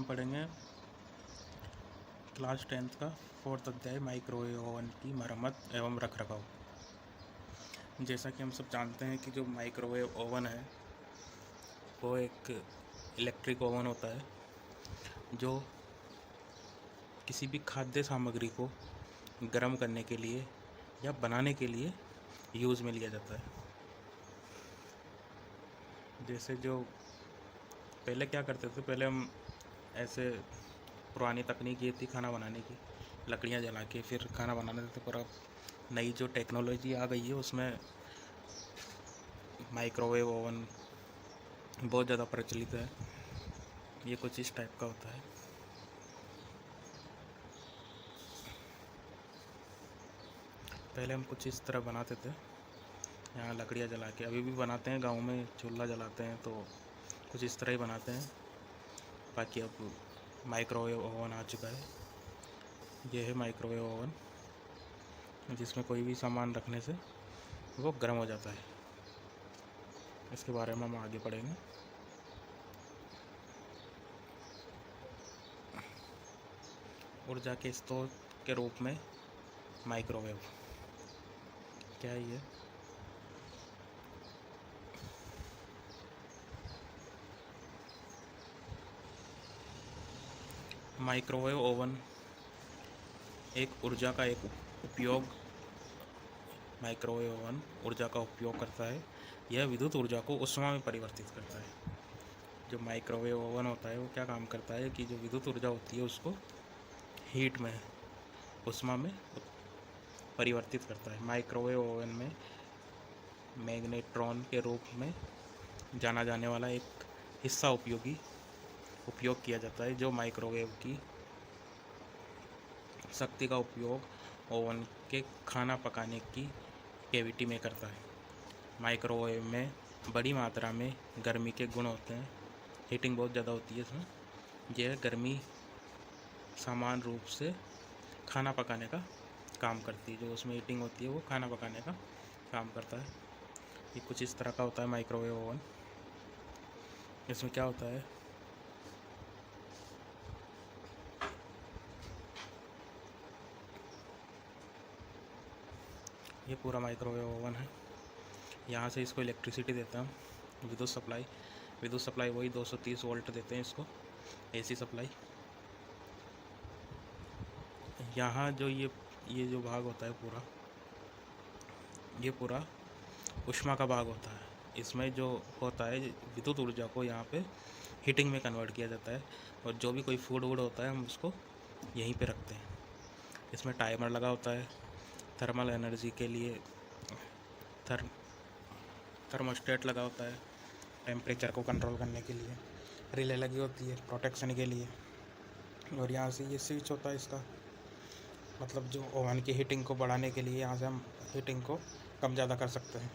पढ़ेंगे class 10th का 4th अध्याय माइक्रोवेव ओवन की मरम्मत एवं रखरखाव। जैसा कि हम सब जानते हैं कि जो माइक्रोवेव ओवन है वो एक इलेक्ट्रिक ओवन होता है जो किसी भी खाद्य सामग्री को गर्म करने के लिए या बनाने के लिए यूज़ में लिया जाता है। जैसे जो पहले क्या करते थे, पहले हम ऐसे पुरानी तकनीक ये थी खाना बनाने की, लकड़ियाँ जला के फिर खाना बनाने थे। पर अब नई जो टेक्नोलॉजी आ गई है उसमें माइक्रोवेव ओवन बहुत ज़्यादा प्रचलित है। ये कुछ इस टाइप का होता है। पहले हम कुछ इस तरह बनाते थे, यहाँ लकड़ियाँ जला के, अभी भी बनाते हैं, गांव में चूल्हा जलाते हैं तो कुछ इस तरह ही बनाते हैं। बाकी अब माइक्रोवेव ओवन आ चुका है। ये है माइक्रोवेव ओवन जिसमें कोई भी सामान रखने से वो गर्म हो जाता है। इसके बारे में हम आगे पढ़ेंगे। ऊर्जा के स्रोत के रूप में माइक्रोवेव क्या है ये? माइक्रोवेव ओवन एक ऊर्जा का एक उपयोग माइक्रोवेव ओवन ऊर्जा का उपयोग करता है। यह विद्युत ऊर्जा को ऊष्मा में परिवर्तित करता है। जो माइक्रोवेव ओवन होता है वो क्या काम करता है कि जो विद्युत ऊर्जा होती है उसको हीट में, ऊष्मा में परिवर्तित करता है। माइक्रोवेव ओवन में मैग्नेट्रॉन के रूप में जाना जाने वाला एक हिस्सा उपयोग किया जाता है, जो माइक्रोवेव की शक्ति का उपयोग ओवन के खाना पकाने की कैविटी में करता है। माइक्रोवेव में बड़ी मात्रा में गर्मी के गुण होते हैं। हीटिंग बहुत ज़्यादा होती है इसमें। यह गर्मी समान रूप से खाना पकाने का काम करती है। जो उसमें हीटिंग होती है वो खाना पकाने का काम करता है। ये कुछ इस तरह का होता है माइक्रोवेव ओवन। इसमें क्या होता है, ये पूरा माइक्रोवेव ओवन है। यहाँ से इसको इलेक्ट्रिसिटी देता है, विद्युत सप्लाई वही 230 वोल्ट देते हैं इसको, एसी सप्लाई। यहाँ जो ये जो भाग होता है ये पूरा ऊष्मा का भाग होता है। इसमें जो होता है विद्युत ऊर्जा को यहाँ पे हीटिंग में कन्वर्ट किया जाता है, और जो भी कोई फूड होता है हम उसको यहीं पे रखते हैं। इसमें टाइमर लगा होता है थर्मल एनर्जी के लिए, थर्मोस्टेट लगा होता है टेम्परेचर को कंट्रोल करने के लिए, रिले लगी होती है प्रोटेक्शन के लिए, और यहाँ से ये स्विच होता है इसका, मतलब जो ओवन की हीटिंग को बढ़ाने के लिए यहाँ से हम हीटिंग को कम ज़्यादा कर सकते हैं।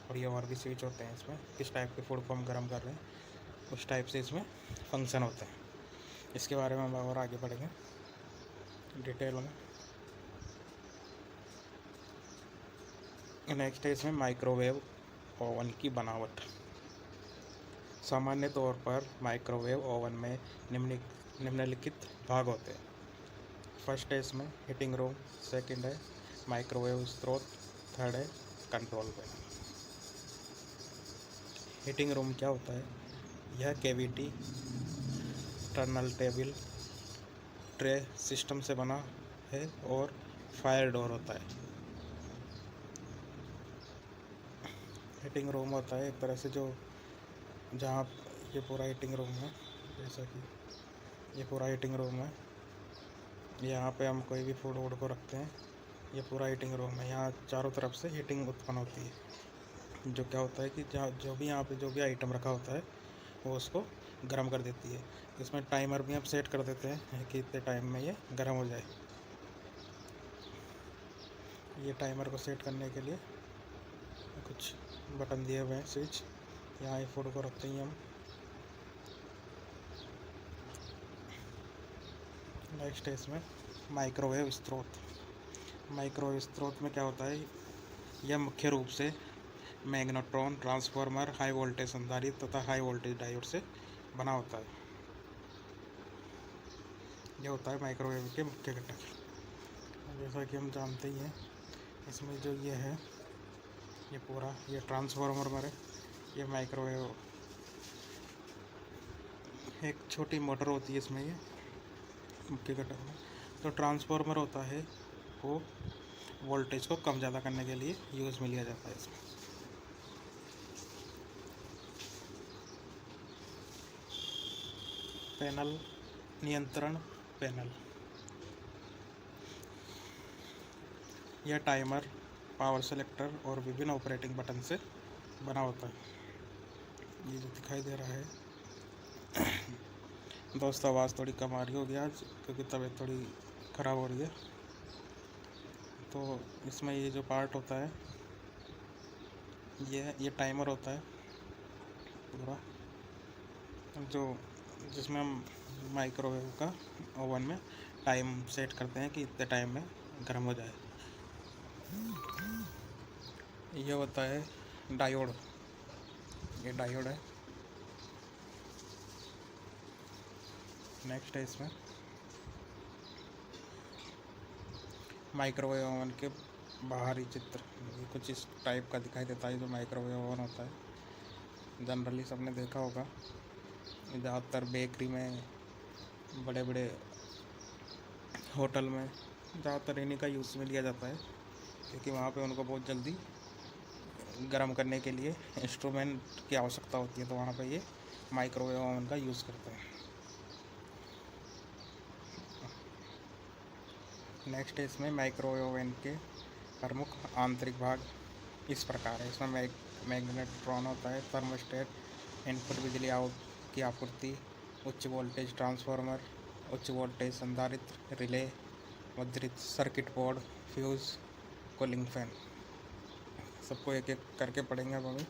और ये और भी स्विच होते हैं इसमें, किस टाइप के फूड को हम गर्म कर रहे हैं उस टाइप से इसमें फंक्शन होते हैं। इसके बारे में हम और आगे बढ़ेंगे डिटेल में। नेक्स्ट है इसमें माइक्रोवेव ओवन की बनावट। सामान्य तौर पर माइक्रोवेव ओवन में निम्नलिखित भाग होते हैं। फर्स्ट है इसमें हीटिंग रूम, सेकंड है माइक्रोवेव स्रोत, थर्ड है कंट्रोल पैनल। हीटिंग रूम क्या होता है? यह cavity turn table tray system से बना है और फायर डोर होता है। हीटिंग रूम होता है एक तरह से जो जहाँ ये पूरा हीटिंग रूम है, जैसा कि ये पूरा हीटिंग रूम है, यहाँ पे हम कोई भी फूड वूड को रखते हैं। ये पूरा हीटिंग रूम है, यहाँ चारों तरफ से हीटिंग उत्पन्न होती है, जो क्या होता है कि जहाँ जो भी यहाँ पे जो भी आइटम रखा होता है वो उसको गर्म कर देती है। इसमें टाइमर भी हम सेट कर देते हैं कि इतने टाइम में ये गर्म हो जाए। ये टाइमर को सेट करने के लिए कुछ बटन दिए हुए हैं, स्विच, यहाँ ये फूड को रखते ही हम। नेक्स्ट है इसमें माइक्रोवेव स्रोत। माइक्रोवेव स्रोत में क्या होता है, यह मुख्य रूप से मैग्नेट्रॉन ट्रांसफार्मर, हाई वोल्टेज संधारित्र तथा हाई वोल्टेज डायोड से बना होता है। ये होता है माइक्रोवेव के मुख्य घटक। जैसा कि हम जानते ही हैं, इसमें जो ये है, ये पूरा ये ट्रांसफार्मर है, ये माइक्रोवेव, एक छोटी मोटर होती है इसमें, ये मुख्य घटक में। तो ट्रांसफार्मर होता है वो वोल्टेज को कम ज़्यादा करने के लिए यूज़ में लिया जाता है इसमें। पैनल, नियंत्रण पैनल, यह टाइमर, पावर सेलेक्टर और विभिन्न ऑपरेटिंग बटन से बना होता है। ये जो दिखाई दे रहा है दोस्तों, आवाज़ थोड़ी कम आ रही होगी आज, क्योंकि तबीयत थोड़ी ख़राब हो रही है। तो इसमें ये जो पार्ट होता है, ये टाइमर होता है पूरा, जो जिसमें हम माइक्रोवेव का ओवन में टाइम सेट करते हैं कि इतने टाइम में गर्म हो जाए। ये होता है डायोड, ये डायोड है। नेक्स्ट है इसमें माइक्रोवेव ओवन के बाहरी चित्र, ये कुछ इस टाइप का दिखाई देता है जो माइक्रोवेव ओवन होता है। जनरली सबने देखा होगा, ज़्यादातर बेकरी में, बड़े बड़े होटल में ज़्यादातर इन्हीं का यूज़ में लिया जाता है, क्योंकि वहाँ पे उनको बहुत जल्दी गर्म करने के लिए इंस्ट्रूमेंट की आवश्यकता होती है, तो वहाँ पे ये माइक्रोवेव ओवन का यूज़ करते हैं। नेक्स्ट है इसमें माइक्रोवेव ओवन के प्रमुख आंतरिक भाग इस प्रकार है। इसमें मैग्नेट्रॉन होता है, थर्मोस्टेट, इनपुट बिजली की आपूर्ति, उच्च वोल्टेज ट्रांसफार्मर, उच्च वोल्टेज संधारित्र, रिले, मुद्रित circuit board, fuse, cooling fan. सबको एक एक करके पढ़ेंगे अब हमें।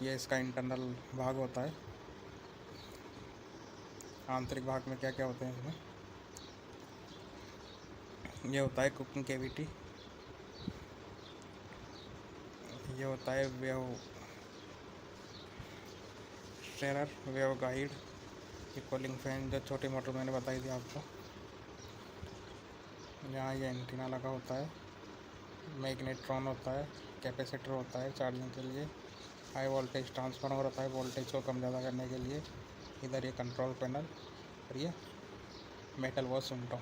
ये इसका इंटरनल भाग होता है। आंतरिक भाग में क्या क्या होते हैं इसमें, ये होता है कुकिंग कैविटी, ये होता है वेव स्टेरर, वेव गाइड, ये कूलिंग फैन जो छोटी मोटर मैंने बताई थी आपको, यहाँ ये एंटीना लगा होता है, मैग्नेट्रॉन होता है, कैपेसिटर होता है चार्जिंग के लिए, हाई वोल्टेज ट्रांसफार्मर होता है वोल्टेज को कम ज़्यादा करने के लिए, इधर ये कंट्रोल पैनल, और ये मेटल वॉश विंडो,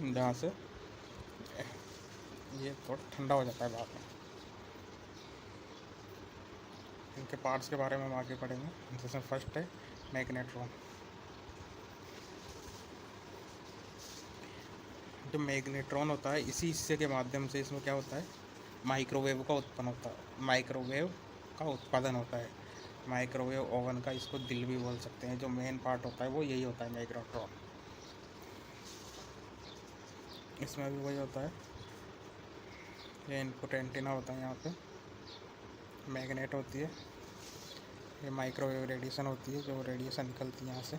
जहाँ से ये थोड़ा ठंडा हो जाता है बाद में। इनके पार्ट्स के बारे में हम आगे पढ़ेंगे। जिसमें फर्स्ट है मैग्नेट्रॉन। जो मैग्नेट्रॉन होता है, इसी हिस्से के माध्यम से इसमें क्या होता है, माइक्रोवेव का उत्पन्न होता है, माइक्रोवेव का उत्पादन होता है। माइक्रोवेव ओवन का इसको दिल भी बोल सकते हैं। जो मेन पार्ट होता है वो यही होता है, मैग्नेट्रॉन। इसमें भी वही होता है, ये इनपुट एंटीना होता है, यहाँ पे मैग्नेट होती है, ये माइक्रोवेव रेडिएशन होती है, जो रेडिएशन निकलती है यहाँ से।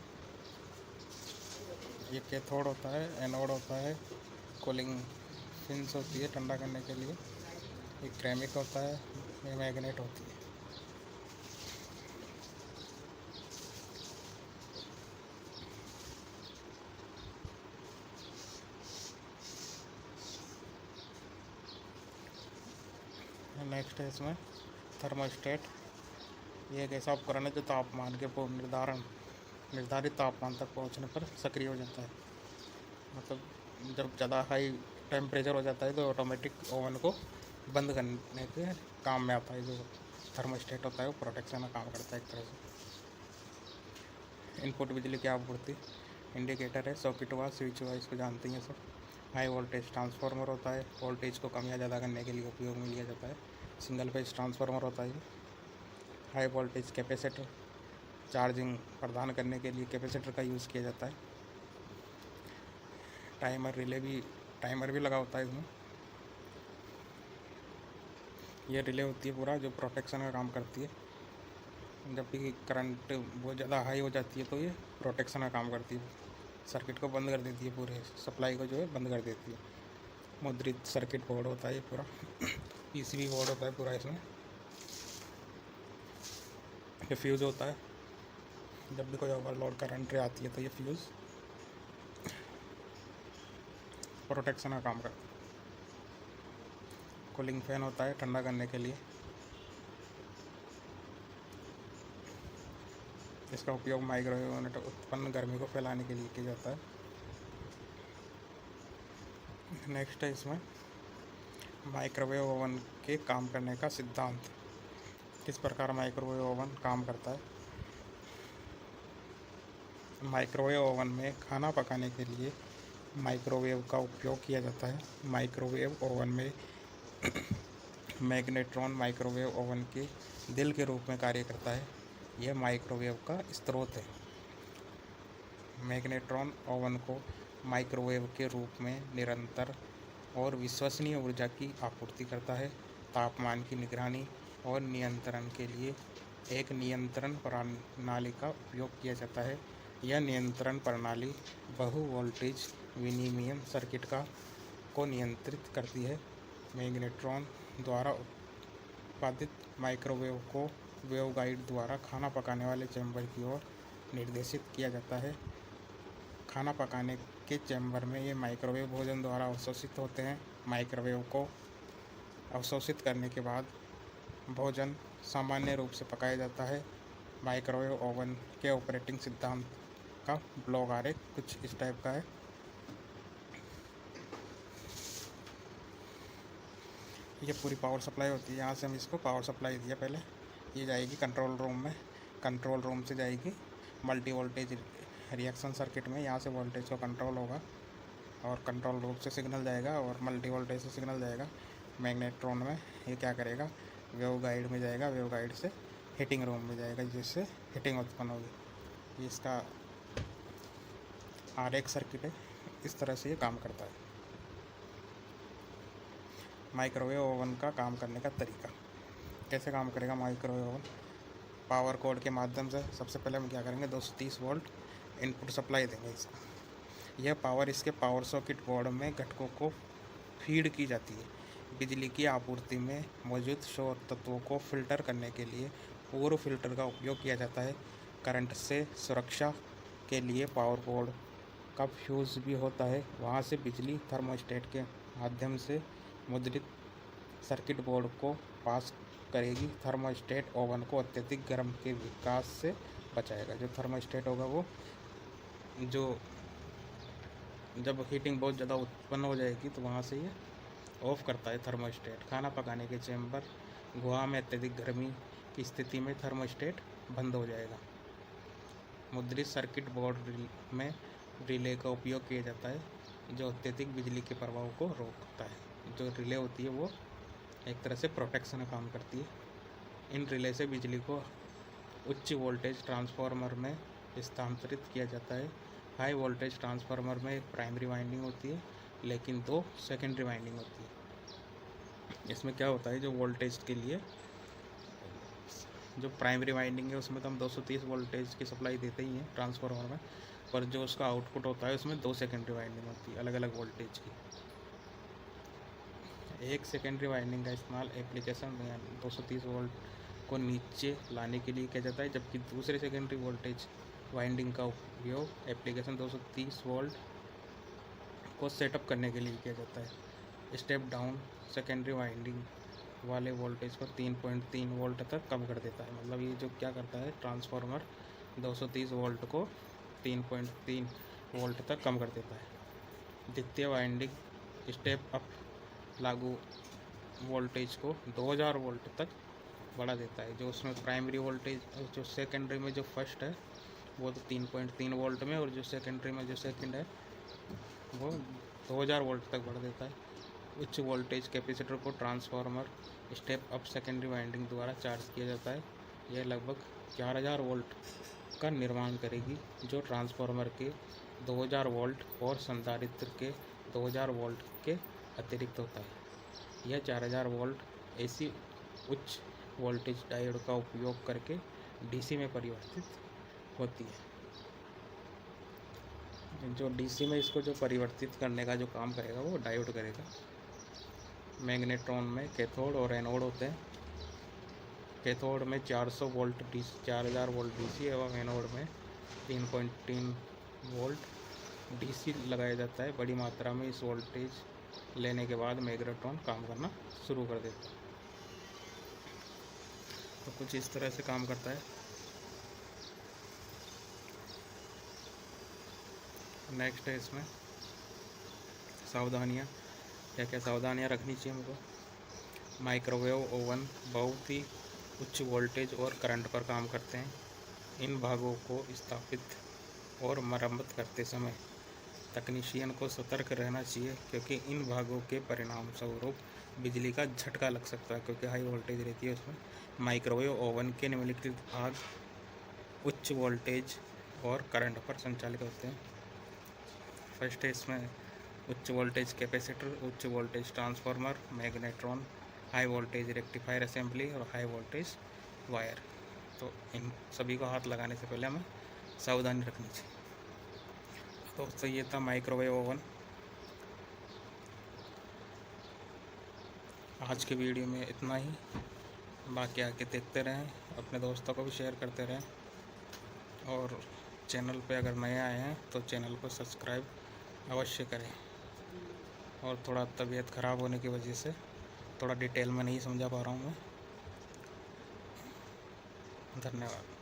ये कैथोड होता है, एनोड होता है, कूलिंग फिन्स होती है ठंडा करने के लिए, ये क्रैमिक होता है, ये मैग्नेट होती है। नेक्स्ट है इसमें थर्मोस्टेट। ये एक ऐसा उपकरण है जो तापमान के निर्धारित तापमान तक पहुंचने पर सक्रिय हो जाता है। मतलब जब ज़्यादा हाई टेम्परेचर हो जाता है तो ऑटोमेटिक ओवन को बंद करने के काम में आता है। जो थर्मोस्टेट होता है वो प्रोटेक्शन का काम करता है एक तरह से। इनपुट बिजली की आपूर्ति, इंडिकेटर है, सॉकेट हुआ, स्विच हुआ, इसको जानते हैं सब। हाई वोल्टेज ट्रांसफार्मर होता है, वोल्टेज को कम या ज़्यादा करने के लिए उपयोग में लिया जाता है। सिंगल फेज ट्रांसफार्मर होता है। हाई वोल्टेज कैपेसिटर, चार्जिंग प्रदान करने के लिए कैपेसिटर का यूज़ किया जाता है। टाइमर भी लगा होता है इसमें। ये रिले होती है पूरा, जो प्रोटेक्शन का काम करती है। जब भी करंट बहुत ज़्यादा हाई हो जाती है तो ये प्रोटेक्शन का काम करती है, सर्किट को बंद कर देती है, पूरे सप्लाई को जो है बंद कर देती है। मुद्रित सर्किट बोर्ड होता है ये पूरा, पीसीबी बोर्ड होता है पूरा इसमें। ये फ्यूज़ होता है, जब भी कोई ओवरलोड करंट आती है तो ये फ्यूज़ प्रोटेक्शन का काम करता है। कूलिंग फैन होता है ठंडा करने के लिए। इसका उपयोग माइक्रोवेव यूनिट उत्पन्न गर्मी को फैलाने के लिए किया जाता है। नेक्स्ट है इसमें माइक्रोवेव ओवन के काम करने का सिद्धांत। किस प्रकार माइक्रोवेव ओवन काम करता है। माइक्रोवेव ओवन में खाना पकाने के लिए माइक्रोवेव का उपयोग किया जाता है। माइक्रोवेव ओवन में मैग्नेट्रॉन माइक्रोवेव ओवन के दिल के रूप में कार्य करता है। यह माइक्रोवेव का स्रोत है। मैग्नेट्रॉन ओवन को माइक्रोवेव के रूप में निरंतर और विश्वसनीय ऊर्जा की आपूर्ति करता है। तापमान की निगरानी और नियंत्रण के लिए एक नियंत्रण प्रणाली का उपयोग किया जाता है। यह नियंत्रण प्रणाली बहु वोल्टेज विनिमय सर्किट को नियंत्रित करती है। मैग्नेट्रॉन द्वारा उत्पादित माइक्रोवेव को वेवगाइड द्वारा खाना पकाने वाले चैम्बर की ओर निर्देशित किया जाता है। खाना पकाने के चैम्बर में ये माइक्रोवेव भोजन द्वारा अवशोषित होते हैं। माइक्रोवेव को अवशोषित करने के बाद भोजन सामान्य रूप से पकाया जाता है। माइक्रोवेव ओवन के ऑपरेटिंग सिद्धांत का ब्लॉक आरेख कुछ इस टाइप का है। ये पूरी पावर सप्लाई होती है। यहाँ से हम इसको पावर सप्लाई दिया पहले, ये जाएगी कंट्रोल रूम में, कंट्रोल रूम से जाएगी मल्टी वोल्टेज रिएक्शन सर्किट में। यहाँ से वोल्टेज को कंट्रोल होगा और कंट्रोल रूम से सिग्नल जाएगा और मल्टी वोल्टेज से सिग्नल जाएगा मैग्नेट्रॉन में। ये क्या करेगा, वेव गाइड में जाएगा, वेव गाइड से हीटिंग रूम में जाएगा जिससे हीटिंग उत्पन्न होगी। ये इसका आरेख सर्किट है। इस तरह से ये काम करता है। माइक्रोवेव ओवन का काम करने का तरीका कैसे काम करेगा माइक्रोवेव ओवन। पावर कोड के माध्यम से सबसे पहले हम क्या करेंगे, 230 वोल्ट इनपुट सप्लाई देंगे इसको। यह पावर इसके पावर सॉकेट बोर्ड में घटकों को फीड की जाती है। बिजली की आपूर्ति में मौजूद शोर तत्वों को फिल्टर करने के लिए पूर्व फिल्टर का उपयोग किया जाता है। करंट से सुरक्षा के लिए पावर बोर्ड का फ्यूज भी होता है। वहाँ से बिजली थर्मोस्टेट के माध्यम से मुद्रित सर्किट बोर्ड को पास करेगी। थर्मोस्टेट ओवन को अत्यधिक गर्म के विकास से बचाएगा। जो थर्मोस्टेट होगा वो जो जब हीटिंग बहुत ज़्यादा उत्पन्न हो जाएगी तो वहाँ से ये ऑफ करता है थर्मोस्टेट। खाना पकाने के चैम्बर गुहा में अत्यधिक गर्मी की स्थिति में थर्मोस्टेट बंद हो जाएगा। मुद्रित सर्किट बोर्ड में रिले का उपयोग किया जाता है जो अत्यधिक बिजली के प्रभाव को रोकता है। जो रिले होती है वो एक तरह से प्रोटेक्शन का काम करती है। इन रिले से बिजली को उच्च वोल्टेज ट्रांसफार्मर में स्थानांतरित किया जाता है। हाई वोल्टेज ट्रांसफार्मर में एक प्राइमरी वाइंडिंग होती है लेकिन 2 सेकेंडरी वाइंडिंग होती है। इसमें क्या होता है, जो वोल्टेज के लिए जो प्राइमरी वाइंडिंग है उसमें तो हम 230 वोल्टेज की सप्लाई देते ही हैं ट्रांसफार्मर में, पर जो उसका आउटपुट होता है उसमें 2 सेकेंडरी वाइंडिंग होती है अलग अलग वोल्टेज की। एक सेकेंडरी वाइंडिंग का इस्तेमाल एप्लीकेशन में 230 वोल्ट को नीचे लाने के लिए किया जाता है, जबकि दूसरे सेकेंडरी वोल्टेज वाइंडिंग का उपयोग एप्लीकेशन 230 वोल्ट को सेटअप करने के लिए किया जाता है। स्टेप डाउन सेकेंडरी वाइंडिंग वाले वोल्टेज को 3.3 वोल्ट तक कम कर देता है। मतलब ये जो क्या करता है, ट्रांसफार्मर 230 वोल्ट को 3.3 वोल्ट तक कम कर देता है। द्वितीय वाइंडिंग स्टेप अप लागू वोल्टेज को 2000 वोल्ट तक बढ़ा देता है। जो उसमें प्राइमरी वोल्टेज जो सेकेंडरी में जो फर्स्ट है वो तो 3.3 वोल्ट में, और जो सेकेंडरी में जो सेकंड है वो 2000 वोल्ट तक बढ़ा देता है। उच्च वोल्टेज कैपेसिटर को transformer step up secondary winding द्वारा चार्ज किया जाता है। यह लगभग 4000 वोल्ट का निर्माण करेगी, जो ट्रांसफार्मर के 2000 वोल्ट और संधारित्र के 2000 वोल्ट के अतिरिक्त होता है। यह 4000 वोल्ट एसी उच्च वोल्टेज डायोड का उपयोग करके डीसी में परिवर्तित होती है। जो डीसी में इसको जो परिवर्तित करने का जो काम करेगा वो डायोड करेगा। मैग्नेट्रॉन में कैथोड और एनोड होते हैं। कैथोड में 400 वोल्ट डीसी 4000 वोल्ट डीसी एवं एनोड में 3.3 वोल्ट डीसी लगाया जाता है। बड़ी मात्रा में इस वोल्टेज लेने के बाद मैग्नेट्रॉन काम करना शुरू कर देता है। तो कुछ इस तरह से काम करता है। नेक्स्ट है इसमें सावधानियाँ, क्या क्या सावधानियाँ रखनी चाहिए हमको। माइक्रोवेव ओवन बहुत ही उच्च वोल्टेज और करंट पर काम करते हैं। इन भागों को स्थापित और मरम्मत करते समय तकनीशियन को सतर्क रहना चाहिए, क्योंकि इन भागों के परिणाम स्वरूप बिजली का झटका लग सकता है, क्योंकि हाई वोल्टेज रहती है उसमें। माइक्रोवेव ओवन के निम्नलिखित भाग उच्च वोल्टेज और करंट पर संचालित होते हैं। फर्स्ट है इसमें उच्च वोल्टेज कैपेसिटर, उच्च voltage transformer, magnetron, high voltage rectifier assembly और हाई वोल्टेज वायर। तो इन सभी को हाथ लगाने से पहले हमें सावधानी रखनी चाहिए। तो ये था माइक्रोवेव ओवन। आज के वीडियो में इतना ही। बाकी आके देखते रहें, अपने दोस्तों को भी शेयर करते रहें और चैनल पे अगर नए आए हैं तो चैनल को सब्सक्राइब अवश्य करें। और थोड़ा तबीयत ख़राब होने की वजह से थोड़ा डिटेल में नहीं समझा पा रहा हूँ मैं। धन्यवाद।